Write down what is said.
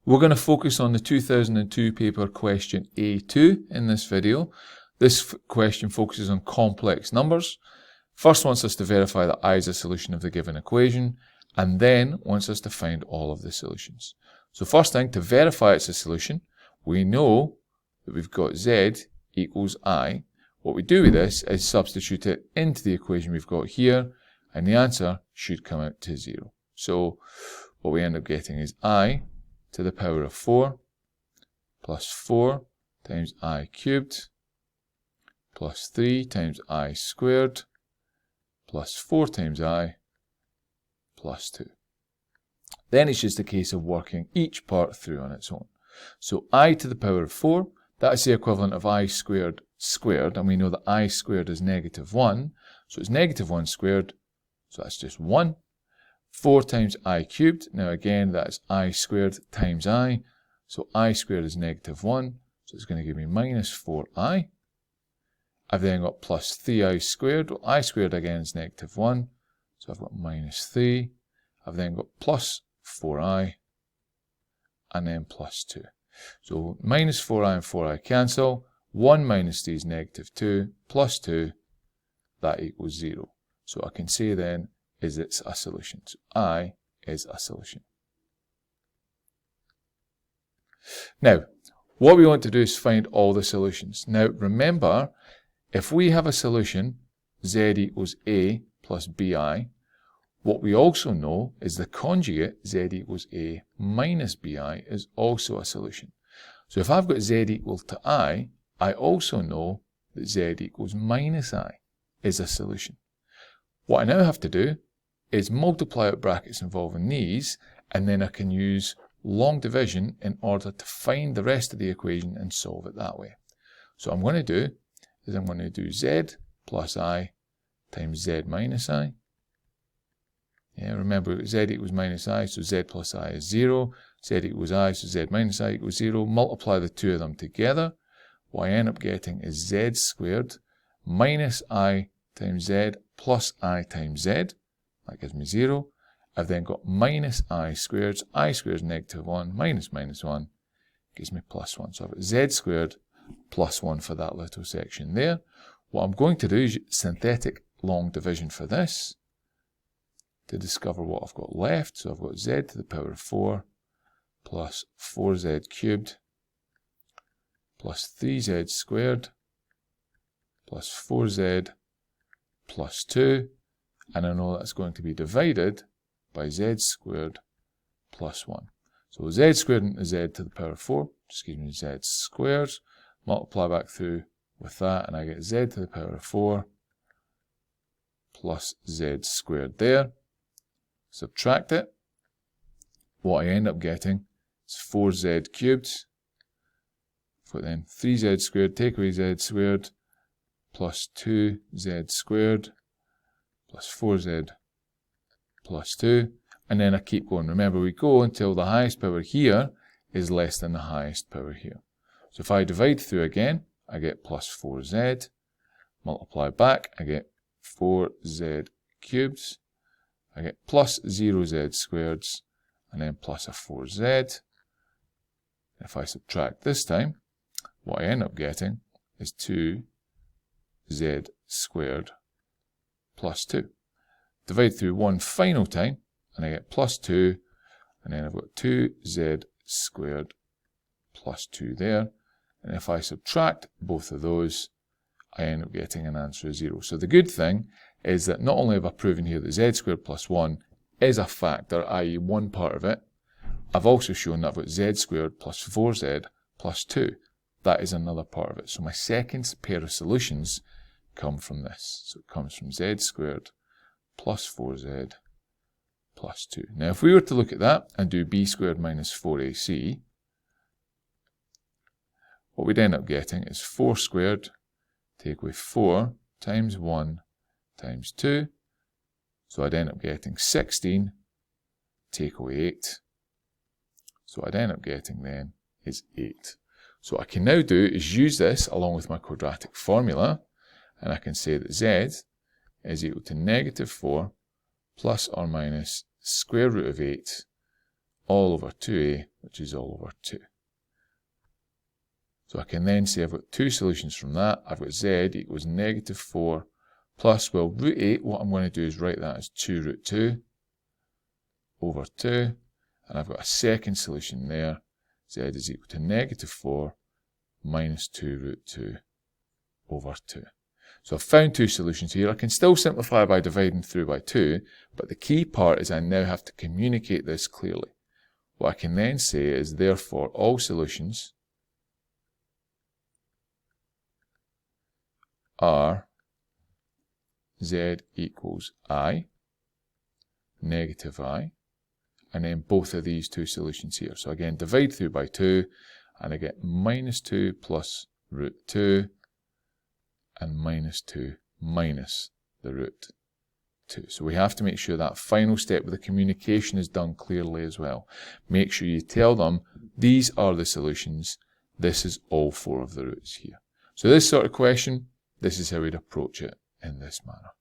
We're going to focus on the 2002 paper question A2 in this video. This question focuses on complex numbers. First wants us to verify that I is a solution of the given equation, and then wants us to find all of the solutions. So first thing, to verify it's a solution, we know that we've got z equals I. What we do with this is substitute it into the equation we've got here, and the answer should come out to 0. So what we end up getting is I to the power of 4 plus 4 times I cubed plus 3 times I squared plus 4 times I plus 2. Then it's just a case of working each part through on its own. So I to the power of 4, that's the equivalent of I squared squared, and we know that I squared is negative 1, so it's negative 1 squared, so that's just 1. 4 times I cubed, now again that's I squared times I, so I squared is negative 1, so it's going to give me minus 4I. I've then got plus 3I squared, well I squared again is negative 1, so I've got minus 3. I've then got plus 4I, and then plus 2. So minus 4I and 4I cancel, 1 minus 3 is negative 2, plus 2, that equals 0. So I can say then, is it's a solution. So I is a solution. Now, what we want to do is find all the solutions. Now remember, if we have a solution, z equals a plus bi, what we also know is the conjugate z equals a minus bi is also a solution. So if I've got z equal to I also know that z equals minus I is a solution. What I now have to do is multiply out brackets involving these, and then I can use long division in order to find the rest of the equation and solve it that way. So what I'm going to do is I'm going to do z plus I times z minus I. Yeah, remember z equals minus I, so z plus I is 0. Z equals I, so z minus I equals 0. Multiply the two of them together. What I end up getting is z squared minus I times z plus I times z. That gives me 0. I've then got minus I squared. I squared is negative 1 minus minus 1 gives me plus 1. So I've got z squared plus 1 for that little section there. What I'm going to do is synthetic long division for this to discover what I've got left. So I've got z to the power of 4 plus 4z cubed plus 3z squared plus 4z plus 2. And I know that's going to be divided by z squared plus 1. So z squared into z to the power of 4 just gives me z squared. Multiply back through with that, and I get z to the power of 4 plus z squared there. Subtract it. What I end up getting is 4z cubed. For then 3z squared, take away z squared, plus 2z squared, plus 4z plus 2, and then I keep going. Remember, we go until the highest power here is less than the highest power here. So if I divide through again, I get plus 4z. Multiply back, I get 4z cubes. I get plus 0z squareds, and then plus a 4z. If I subtract this time, what I end up getting is 2z squared plus 2. Divide through one final time, and I get plus 2, and then I've got 2z squared plus 2 there. And if I subtract both of those, I end up getting an answer of 0. So the good thing is that not only have I proven here that z squared plus 1 is a factor, i.e. one part of it, I've also shown that I've got z squared plus 4z plus 2. That is another part of it. So my second pair of solutions come from this. So it comes from z squared plus 4z plus 2. Now if we were to look at that and do b squared minus 4ac, what we'd end up getting is 4 squared, take away 4 times 1 times 2. So I'd end up getting 16, take away 8. So what I'd end up getting then is 8. So what I can now do is use this along with my quadratic formula, and I can say that z is equal to negative 4 plus or minus square root of 8 all over 2a, which is all over 2. So I can then say I've got two solutions from that. I've got z equals negative 4 plus, well, root 8, what I'm going to do is write that as 2 root 2 over 2. And I've got a second solution there. Z is equal to negative 4 minus 2 root 2 over 2. So I've found two solutions here. I can still simplify by dividing through by 2, but the key part is I now have to communicate this clearly. What I can then say is, therefore, all solutions are z equals I, negative I, and then both of these two solutions here. So again, divide through by 2, and I get minus 2 plus root 2, and minus 2 minus the root 2. So we have to make sure that final step with the communication is done clearly as well. Make sure you tell them, these are the solutions, this is all 4 of the roots here. So this sort of question, this is how we'd approach it in this manner.